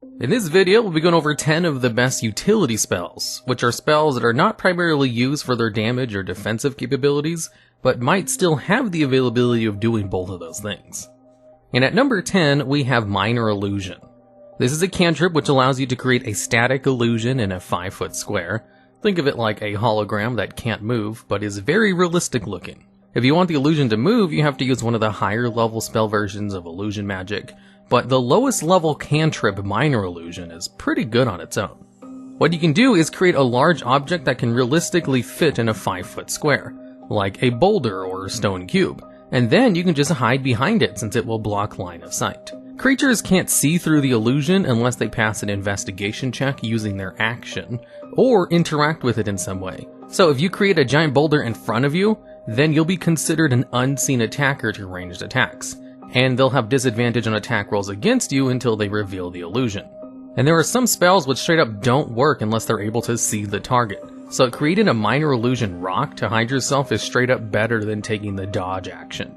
In this video, we'll be going over 10 of the best utility spells, which are spells that are not primarily used for their damage or defensive capabilities, but might still have the availability of doing both of those things. And at number 10, we have Minor Illusion. This is a cantrip which allows you to create a static illusion in a 5-foot square. Think of it like a hologram that can't move, but is very realistic looking. If you want the illusion to move, you have to use one of the higher level spell versions of illusion magic, but the lowest level cantrip Minor Illusion is pretty good on its own. What you can do is create a large object that can realistically fit in a 5-foot square, like a boulder or stone cube, and then you can just hide behind it since it will block line of sight. Creatures can't see through the illusion unless they pass an investigation check using their action, or interact with it in some way. So if you create a giant boulder in front of you, then you'll be considered an unseen attacker to ranged attacks, and they'll have disadvantage on attack rolls against you until they reveal the illusion. And there are some spells which straight up don't work unless they're able to see the target, so creating a Minor Illusion rock to hide yourself is straight up better than taking the dodge action.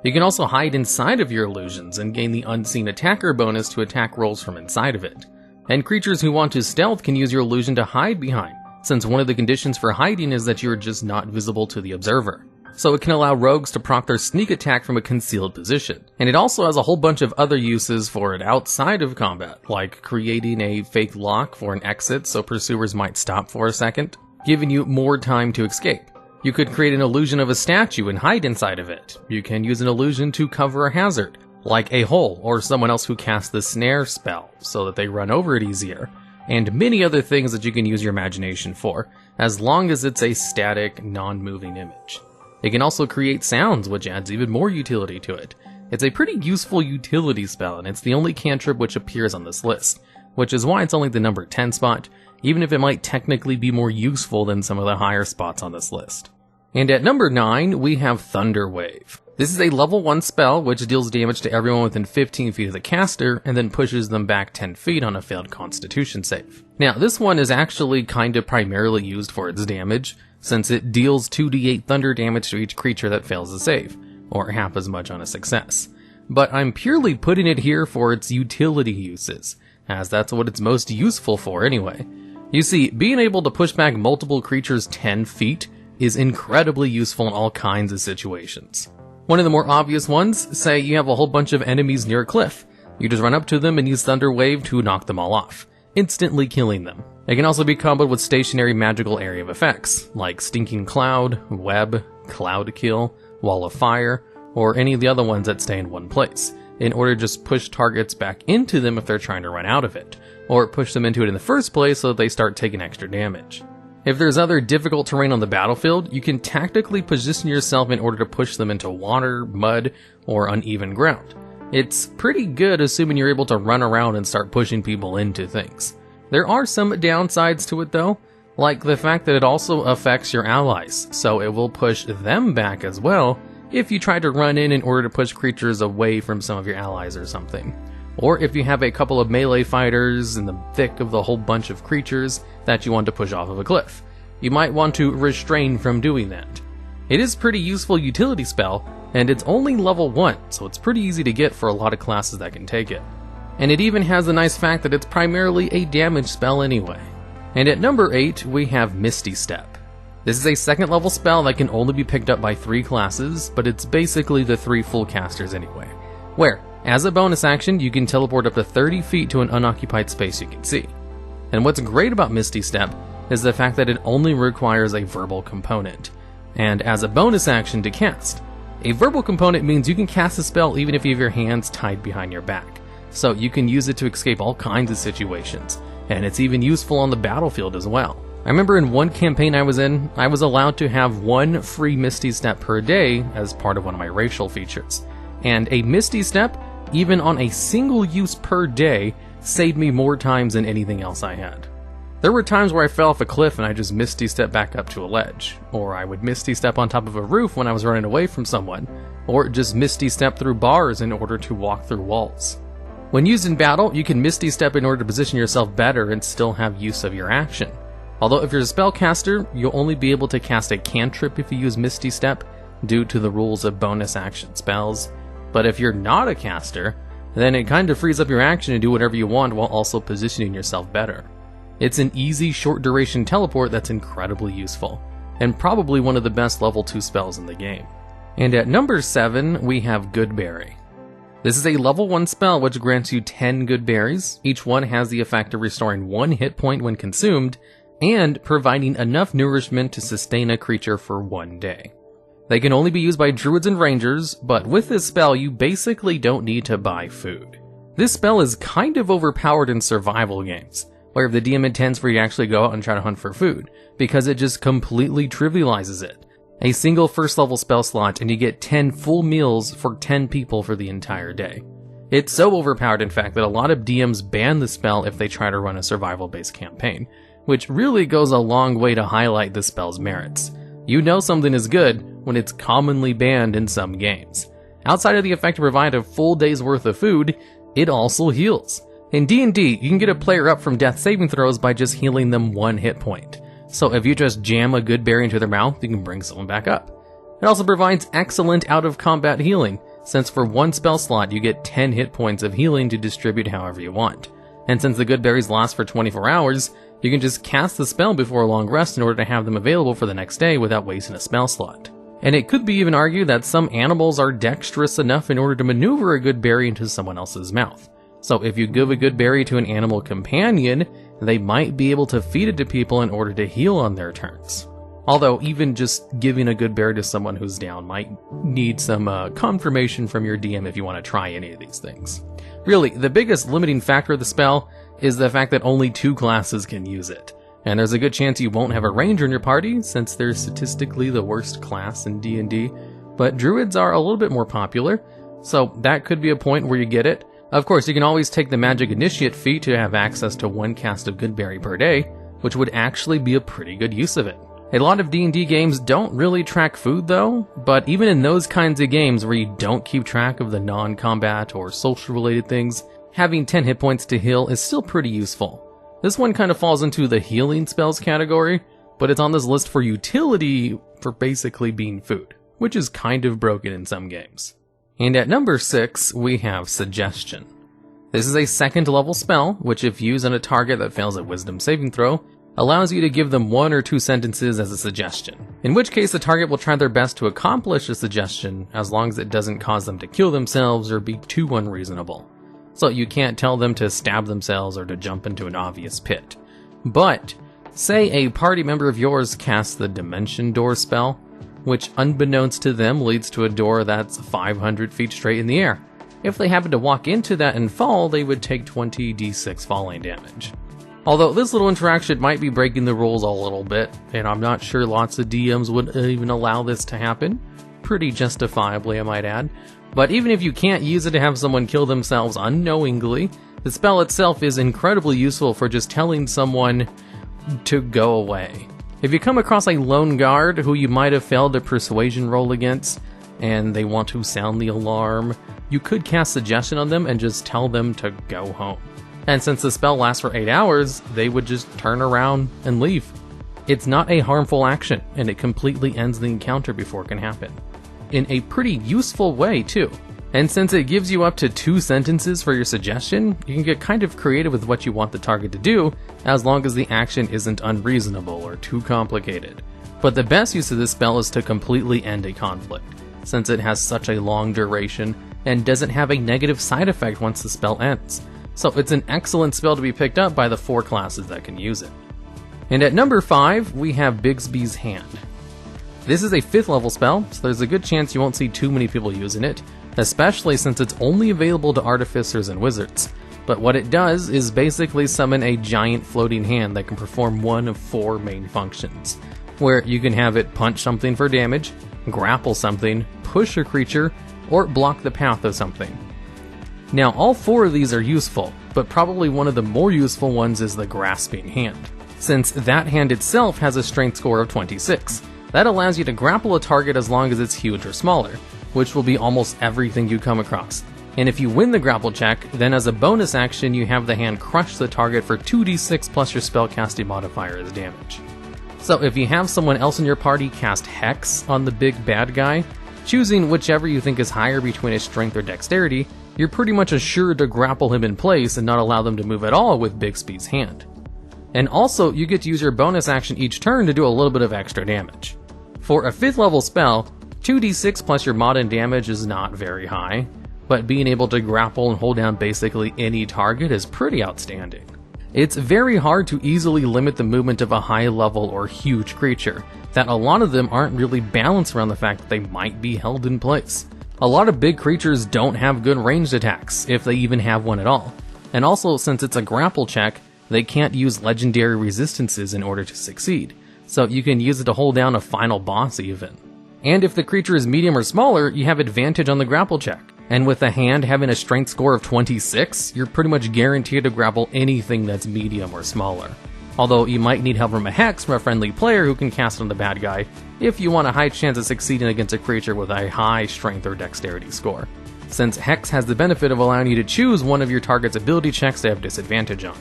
You can also hide inside of your illusions and gain the unseen attacker bonus to attack rolls from inside of it. And creatures who want to stealth can use your illusion to hide behind, since one of the conditions for hiding is that you're just not visible to the observer. So it can allow rogues to proc their sneak attack from a concealed position. And it also has a whole bunch of other uses for it outside of combat, like creating a fake lock for an exit so pursuers might stop for a second, giving you more time to escape. You could create an illusion of a statue and hide inside of it. You can use an illusion to cover a hazard, like a hole or someone else who casts the snare spell so that they run over it easier, and many other things that you can use your imagination for, as long as it's a static, non-moving image. It can also create sounds, which adds even more utility to it. It's a pretty useful utility spell, and it's the only cantrip which appears on this list, which is why it's only the number 10 spot, even if it might technically be more useful than some of the higher spots on this list. And at number 9, we have Thunderwave. This is a level 1 spell which deals damage to everyone within 15 feet of the caster, and then pushes them back 10 feet on a failed Constitution save. Now, this one is actually kinda primarily used for its damage, since it deals 2d8 thunder damage to each creature that fails a save, or half as much on a success. But I'm purely putting it here for its utility uses, as that's what it's most useful for anyway. You see, being able to push back multiple creatures 10 feet is incredibly useful in all kinds of situations. One of the more obvious ones, say you have a whole bunch of enemies near a cliff. You just run up to them and use Thunderwave to knock them all off, instantly killing them. It can also be comboed with stationary magical area of effects, like Stinking Cloud, Web, Cloud Kill, Wall of Fire, or any of the other ones that stay in one place, in order to just push targets back into them if they're trying to run out of it, or push them into it in the first place so that they start taking extra damage. If there's other difficult terrain on the battlefield, you can tactically position yourself in order to push them into water, mud, or uneven ground. It's pretty good assuming you're able to run around and start pushing people into things. There are some downsides to it though, like the fact that it also affects your allies, so it will push them back as well if you try to run in order to push creatures away from some of your allies or something. Or if you have a couple of melee fighters in the thick of the whole bunch of creatures that you want to push off of a cliff. You might want to restrain from doing that. It is a pretty useful utility spell, and it's only level 1, so it's pretty easy to get for a lot of classes that can take it. And it even has the nice fact that it's primarily a damage spell anyway. And at number 8, we have Misty Step. This is a 2nd level spell that can only be picked up by 3 classes, but it's basically the 3 full casters anyway. Where, as a bonus action, you can teleport up to 30 feet to an unoccupied space you can see. And what's great about Misty Step is the fact that it only requires a verbal component, and as a bonus action to cast. A verbal component means you can cast a spell even if you have your hands tied behind your back, so you can use it to escape all kinds of situations, and it's even useful on the battlefield as well. I remember in one campaign I was in, I was allowed to have 1 free Misty Step per day as part of one of my racial features, and a Misty Step, even on a single use per day, saved me more times than anything else I had. There were times where I fell off a cliff and I just Misty Step back up to a ledge, or I would Misty Step on top of a roof when I was running away from someone, or just Misty Step through bars in order to walk through walls. When used in battle, you can Misty Step in order to position yourself better and still have use of your action. Although if you're a spellcaster, you'll only be able to cast a cantrip if you use Misty Step, due to the rules of bonus action spells. But if you're not a caster, then it kind of frees up your action to do whatever you want while also positioning yourself better. It's an easy, short duration teleport that's incredibly useful, and probably one of the best level 2 spells in the game. And at number 7, we have Goodberry. This is a level 1 spell which grants you 10 good berries. Each one has the effect of restoring 1 hit point when consumed, and providing enough nourishment to sustain a creature for 1 day. They can only be used by druids and rangers, but with this spell you basically don't need to buy food. This spell is kind of overpowered in survival games, where the DM intends for you to actually go out and try to hunt for food, because it just completely trivializes it. A single first level spell slot and you get 10 full meals for 10 people for the entire day. It's so overpowered in fact that a lot of DMs ban the spell if they try to run a survival based campaign, which really goes a long way to highlight the spell's merits. You know something is good when it's commonly banned in some games. Outside of the effect to provide a full day's worth of food, it also heals. In D&D, you can get a player up from death saving throws by just healing them 1 hit point. So if you just jam a Goodberry into their mouth, you can bring someone back up. It also provides excellent out-of-combat healing, since for 1 spell slot you get 10 hit points of healing to distribute however you want. And since the Goodberries last for 24 hours, you can just cast the spell before a long rest in order to have them available for the next day without wasting a spell slot. And it could be even argued that some animals are dexterous enough in order to maneuver a Goodberry into someone else's mouth. So if you give a Goodberry to an animal companion, they might be able to feed it to people in order to heal on their turns. Although even just giving a Goodberry to someone who's down might need some confirmation from your DM if you want to try any of these things. Really, the biggest limiting factor of the spell is the fact that only 2 classes can use it. And there's a good chance you won't have a ranger in your party, since they're statistically the worst class in D&D, but druids are a little bit more popular, so that could be a point where you get it. Of course, you can always take the Magic Initiate feat to have access to 1 cast of Goodberry per day, which would actually be a pretty good use of it. A lot of D&D games don't really track food though, but even in those kinds of games where you don't keep track of the non-combat or social related things, having 10 hit points to heal is still pretty useful. This one kind of falls into the healing spells category, but it's on this list for utility for basically being food, which is kind of broken in some games. And at number 6, we have Suggestion. This is a 2nd level spell, which if used on a target that fails a wisdom saving throw, allows you to give them 1 or 2 sentences as a suggestion. In which case the target will try their best to accomplish a suggestion, as long as it doesn't cause them to kill themselves or be too unreasonable. So you can't tell them to stab themselves or to jump into an obvious pit. But, say a party member of yours casts the Dimension Door spell, which unbeknownst to them leads to a door that's 500 feet straight in the air. If they happen to walk into that and fall, they would take 20d6 falling damage. Although this little interaction might be breaking the rules a little bit, and I'm not sure lots of DMs would even allow this to happen. Pretty justifiably, I might add. But even if you can't use it to have someone kill themselves unknowingly, the spell itself is incredibly useful for just telling someone to go away. If you come across a lone guard who you might have failed a persuasion roll against, and they want to sound the alarm, you could cast Suggestion on them and just tell them to go home. And since the spell lasts for 8 hours, they would just turn around and leave. It's not a harmful action, and it completely ends the encounter before it can happen. In a pretty useful way, too. And since it gives you up to 2 sentences for your suggestion, you can get kind of creative with what you want the target to do, as long as the action isn't unreasonable or too complicated. But the best use of this spell is to completely end a conflict, since it has such a long duration and doesn't have a negative side effect once the spell ends. So it's an excellent spell to be picked up by the 4 classes that can use it. And at number 5, we have Bigby's Hand. This is a 5th level spell, so there's a good chance you won't see too many people using it, especially since it's only available to artificers and wizards. But what it does is basically summon a giant floating hand that can perform one of 4 main functions, where you can have it punch something for damage, grapple something, push a creature, or block the path of something. Now all 4 of these are useful, but probably one of the more useful ones is the Grasping Hand, since that hand itself has a strength score of 26. That allows you to grapple a target as long as it's huge or smaller, which will be almost everything you come across. And if you win the grapple check, then as a bonus action you have the hand crush the target for 2d6 plus your spellcasting modifier as damage. So if you have someone else in your party cast Hex on the big bad guy, choosing whichever you think is higher between his strength or dexterity, you're pretty much assured to grapple him in place and not allow them to move at all with Bigby's hand. And also, you get to use your bonus action each turn to do a little bit of extra damage. For a 5th level spell, 2d6 plus your mod and damage is not very high, but being able to grapple and hold down basically any target is pretty outstanding. It's very hard to easily limit the movement of a high level or huge creature, that a lot of them aren't really balanced around the fact that they might be held in place. A lot of big creatures don't have good ranged attacks, if they even have one at all. And also, since it's a grapple check, they can't use legendary resistances in order to succeed, so you can use it to hold down a final boss even. And if the creature is medium or smaller, you have advantage on the grapple check. And with the hand having a strength score of 26, you're pretty much guaranteed to grapple anything that's medium or smaller. Although you might need help from a hex from a friendly player who can cast on the bad guy, if you want a high chance of succeeding against a creature with a high strength or dexterity score, since hex has the benefit of allowing you to choose one of your target's ability checks to have disadvantage on.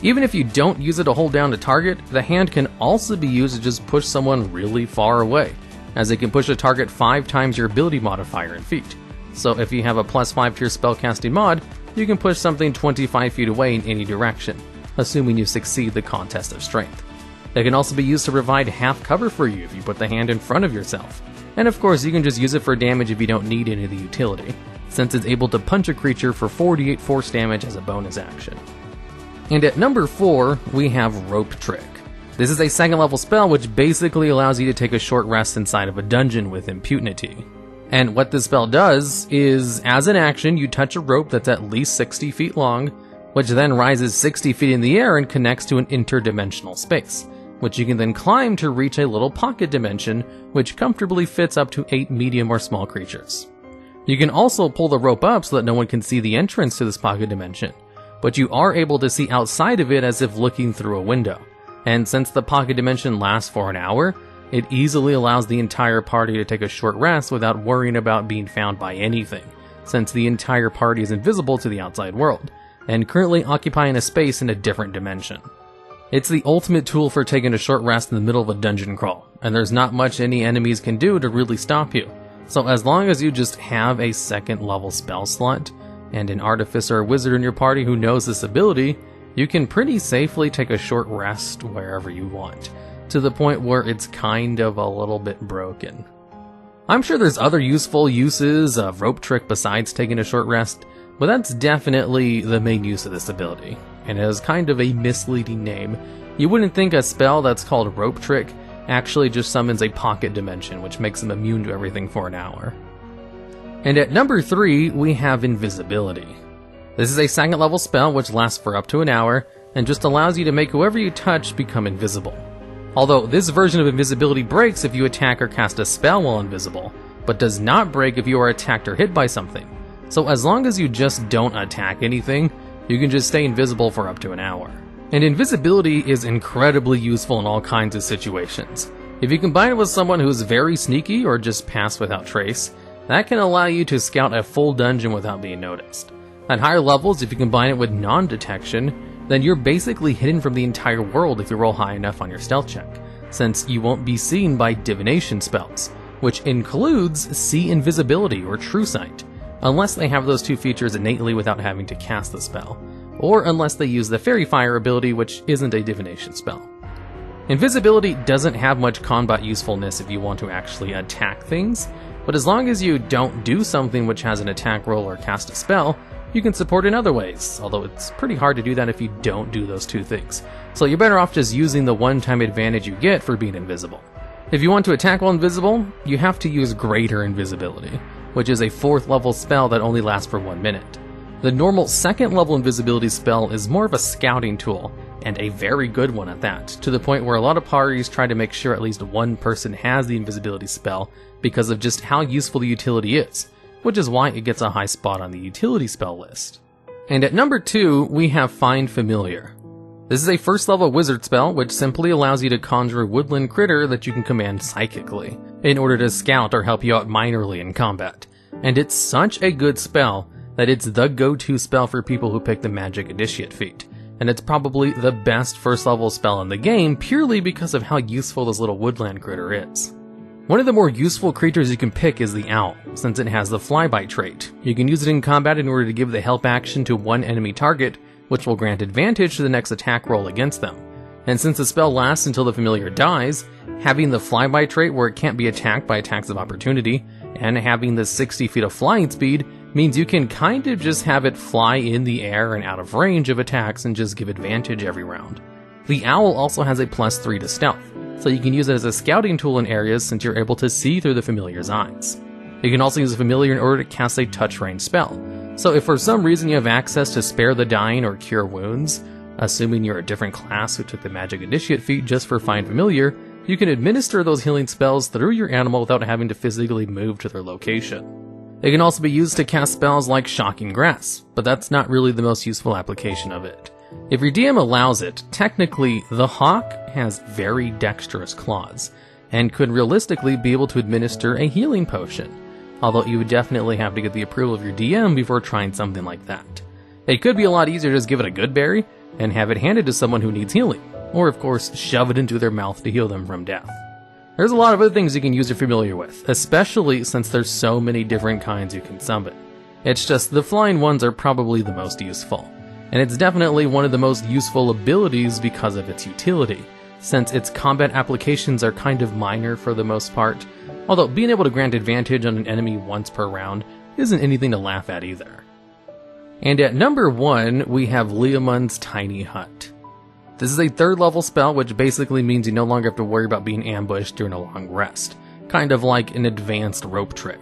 Even if you don't use it to hold down a target, the hand can also be used to just push someone really far away, as it can push a target 5 times your ability modifier in feet. So if you have a +5 to your spellcasting mod, you can push something 25 feet away in any direction, assuming you succeed the contest of strength. It can also be used to provide half cover for you if you put the hand in front of yourself. And of course, you can just use it for damage if you don't need any of the utility, since it's able to punch a creature for 48 force damage as a bonus action. And at number 4, we have Rope Trick. This is a 2nd level spell which basically allows you to take a short rest inside of a dungeon with impunity. And what this spell does is, as an action, you touch a rope that's at least 60 feet long, which then rises 60 feet in the air and connects to an interdimensional space, which you can then climb to reach a little pocket dimension, which comfortably fits up to 8 medium or small creatures. You can also pull the rope up so that no one can see the entrance to this pocket dimension, but you are able to see outside of it as if looking through a window. And since the pocket dimension lasts for an hour, it easily allows the entire party to take a short rest without worrying about being found by anything, since the entire party is invisible to the outside world, and currently occupying a space in a different dimension. It's the ultimate tool for taking a short rest in the middle of a dungeon crawl, and there's not much any enemies can do to really stop you. So as long as you just have a 2nd level spell slot, and an artificer or wizard in your party who knows this ability, you can pretty safely take a short rest wherever you want, to the point where it's kind of a little bit broken. I'm sure there's other useful uses of Rope Trick besides taking a short rest, but that's definitely the main use of this ability, and it has kind of a misleading name. You wouldn't think a spell that's called Rope Trick actually just summons a pocket dimension, which makes them immune to everything for an hour. And at number 3, we have Invisibility. This is a 2nd level spell which lasts for up to an hour, and just allows you to make whoever you touch become invisible. Although this version of invisibility breaks if you attack or cast a spell while invisible, but does not break if you are attacked or hit by something. So as long as you just don't attack anything, you can just stay invisible for up to an hour. And invisibility is incredibly useful in all kinds of situations. If you combine it with someone who is very sneaky or just pass without trace, that can allow you to scout a full dungeon without being noticed. At higher levels, if you combine it with non-detection, then you're basically hidden from the entire world if you roll high enough on your stealth check, since you won't be seen by divination spells, which includes See Invisibility or True Sight, unless they have those 2 features innately without having to cast the spell, or unless they use the Fairy Fire ability, which isn't a divination spell. Invisibility doesn't have much combat usefulness if you want to actually attack things, but as long as you don't do something which has an attack roll or cast a spell, you can support in other ways, although it's pretty hard to do that if you don't do those 2 things. So you're better off just using the one-time advantage you get for being invisible. If you want to attack while invisible, you have to use Greater Invisibility, which is a 4th level spell that only lasts for 1 minute. The normal 2nd level invisibility spell is more of a scouting tool, and a very good one at that, to the point where a lot of parties try to make sure at least one person has the invisibility spell because of just how useful the utility is, which is why it gets a high spot on the utility spell list. And at number 2, we have Find Familiar. This is a 1st level wizard spell which simply allows you to conjure a woodland critter that you can command psychically, in order to scout or help you out minorly in combat. And it's such a good spell that it's the go-to spell for people who pick the Magic Initiate feat, and it's probably the best 1st level spell in the game purely because of how useful this little woodland critter is. One of the more useful creatures you can pick is the owl, since it has the flyby trait. You can use it in combat in order to give the help action to one enemy target, which will grant advantage to the next attack roll against them. And since the spell lasts until the familiar dies, having the flyby trait where it can't be attacked by attacks of opportunity, and having the 60 feet of flying speed means you can kind of just have it fly in the air and out of range of attacks and just give advantage every round. The owl also has a +3 to stealth, so you can use it as a scouting tool in areas since you're able to see through the familiar's eyes. You can also use a familiar in order to cast a touch range spell, so if for some reason you have access to spare the dying or cure wounds, assuming you're a different class who took the magic initiate feat just for find familiar, you can administer those healing spells through your animal without having to physically move to their location. It can also be used to cast spells like Shocking Grass, but that's not really the most useful application of it. If your DM allows it, technically the hawk has very dexterous claws, and could realistically be able to administer a healing potion, although you would definitely have to get the approval of your DM before trying something like that. It could be a lot easier to just give it a Goodberry and have it handed to someone who needs healing, or of course shove it into their mouth to heal them from death. There's a lot of other things you can use your familiar with, especially since there's so many different kinds you can summon. It's just the flying ones are probably the most useful, and it's definitely one of the most useful abilities because of its utility, since its combat applications are kind of minor for the most part, although being able to grant advantage on an enemy once per round isn't anything to laugh at either. And at number 1, we have Leomund's Tiny Hut. This is a 3rd level spell, which basically means you no longer have to worry about being ambushed during a long rest, kind of like an advanced rope trick.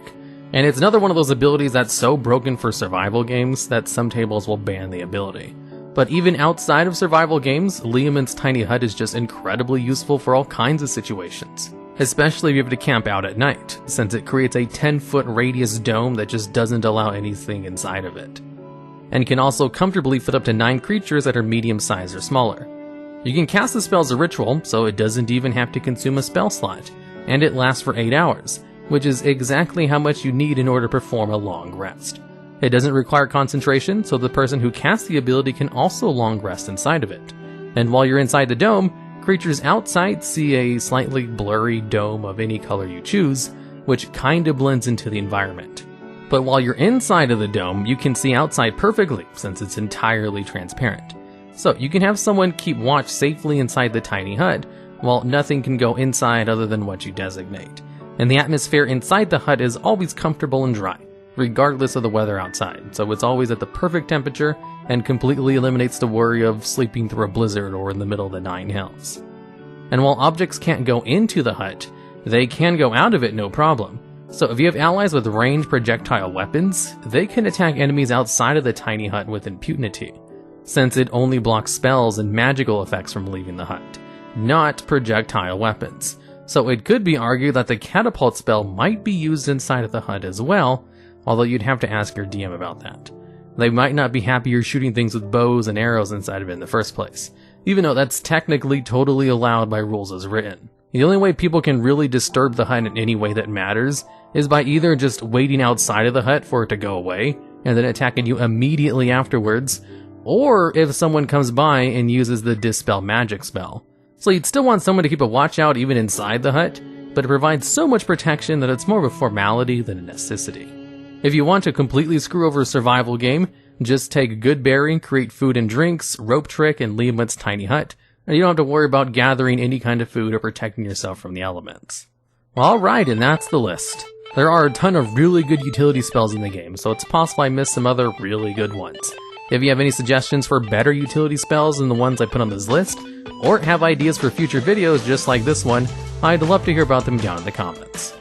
And it's another one of those abilities that's so broken for survival games that some tables will ban the ability. But even outside of survival games, Leomund's Tiny Hut is just incredibly useful for all kinds of situations, especially if you have to camp out at night, since it creates a 10-foot radius dome that just doesn't allow anything inside of it, and can also comfortably fit up to 9 creatures that are medium sized or smaller. You can cast the spell as a ritual, so it doesn't even have to consume a spell slot, and it lasts for 8 hours, which is exactly how much you need in order to perform a long rest. It doesn't require concentration, so the person who casts the ability can also long rest inside of it. And while you're inside the dome, creatures outside see a slightly blurry dome of any color you choose, which kinda blends into the environment. But while you're inside of the dome, you can see outside perfectly, since it's entirely transparent. So you can have someone keep watch safely inside the tiny hut, while nothing can go inside other than what you designate. And the atmosphere inside the hut is always comfortable and dry, regardless of the weather outside, so it's always at the perfect temperature and completely eliminates the worry of sleeping through a blizzard or in the middle of the 9 hills. And while objects can't go into the hut, they can go out of it no problem. So if you have allies with ranged projectile weapons, they can attack enemies outside of the tiny hut with impunity, since it only blocks spells and magical effects from leaving the hut, not projectile weapons. So it could be argued that the catapult spell might be used inside of the hut as well, although you'd have to ask your DM about that. They might not be happy you're shooting things with bows and arrows inside of it in the first place, even though that's technically totally allowed by rules as written. The only way people can really disturb the hut in any way that matters is by either just waiting outside of the hut for it to go away, and then attacking you immediately afterwards, or if someone comes by and uses the Dispel Magic spell. So you'd still want someone to keep a watch out even inside the hut, but it provides so much protection that it's more of a formality than a necessity. If you want to completely screw over a survival game, just take Goodberry, create food and drinks, rope trick, and Leomund's Tiny Hut, and you don't have to worry about gathering any kind of food or protecting yourself from the elements. Alright, and that's the list. There are a ton of really good utility spells in the game, so it's possible I missed some other really good ones. If you have any suggestions for better utility spells than the ones I put on this list, or have ideas for future videos just like this one, I'd love to hear about them down in the comments.